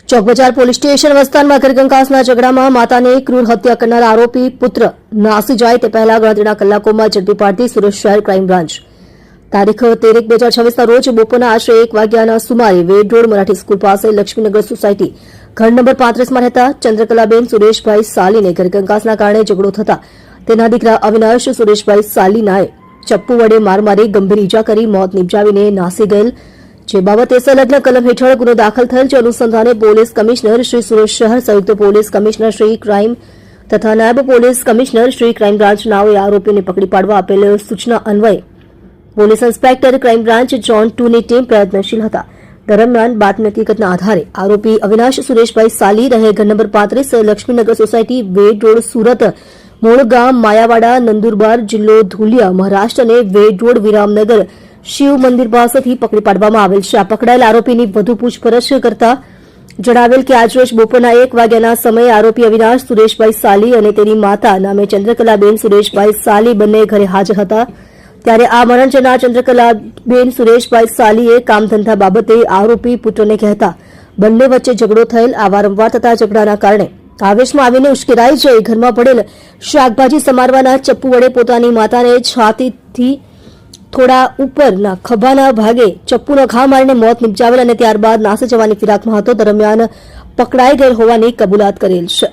Chowkbazar police station વિસ્તારમાં ઘરકંકાસના ઝઘડામાં માતાને ક્રૂર હત્યા કરનાર આરોપી પુત્ર નાસી જાય તે પહેલા ગણતરીના કલાકોમાં ઝડપી પાડતી સુરત શહેર ક્રાઇમ બ્રાન્ચ તારીખ 13/2026ના રોજ બપોરના આશરે 1 વાગ્યાના સુમારે વેડ રોડ મરાઠી સ્કૂલ પાસે લક્ષ્મીનગર સોસાયટી ઘર નંબર 35માં રહેતા ચંદ્રકલાબેન સુરેશભાઈ સાલીને ઘરકંકાસના કારણે ઝઘડો થતા તેના દીકરા અવિનાશ સુરેશભાઈ સાલીનાએ ચપ્પુ વડે માર મારી ગંભીર ઈજા કરી મોત નિપજાવીને નાસી ગયેલ જે બાબતે સંલગ્ન કલમ હેઠળ ગુનો દાખલ થયેલ છે। અનુસંધાને પોલીસ કમિશનર શ્રી સુરત શહેર સંયુક્ત પોલીસ કમિશનર શ્રી ક્રાઇમ તથા નાયબ police commissioner Shri crime branch નાઓએ આરોપીને પકડી પાડવા આપેલ સૂચના અન્વયે police inspector crime branch zone 2ની ટીમ પ્રયત્નશીલ હતા। દરમિયાન બાતમી હકીકતના આધારે આરોપી અવિનાશ સુરેશભાઈ સાલી રહે ઘર નંબર 35 લક્ષ્મીનગર સોસાયટી વેડ રોડ સુરત મૂળ ગામ માયાવાડા નંદુરબાર જિલ્લો ધુલિયા મહારાષ્ટ્ર અને વેડ રોડ વિરામનગર શિવ મંદિર પાસેથી પકડી પાડવામાં આવેલ છે। આ પકડાયેલ આરોપીની વધુ પૂછપરછ કરતા જણાવેલ કે આજરોજ બપોરના 1 વાગ્યાના સમયે આરોપી અવિનાશ સુરેશભાઈ સાલી અને તેની માતા નામે ચંદ્રકલાબેન સુરેશભાઈ સાલી બંને ઘરે હાજર હતા ત્યારે આ મરણ જનાર ચંદ્રકલાબેન સુરેશભાઈ સાલીએ કામધંધા બાબતે આરોપી પુત્રને કહેતા બંને વચ્ચે ઝઘડો થયેલ। આ વારંવાર થતા ઝઘડાના કારણે આવેશમાં આવીને ઉશ્કેરાઈ જઈ ઘરમાં પડેલ શાકભાજી સમારવાના ચપ્પુ વડે પોતાની માતાને છાતીથી થોડા ઉપરના ખભાના ભાગે ચપ્પુનો ઘા મારીને મોત નિપજાવેલ અને ત્યારબાદ નાસી જવાની ફિરાકમાં હતો। દરમિયાન પકડાઈ ગયેલ હોવાની કબૂલાત કરેલ છે।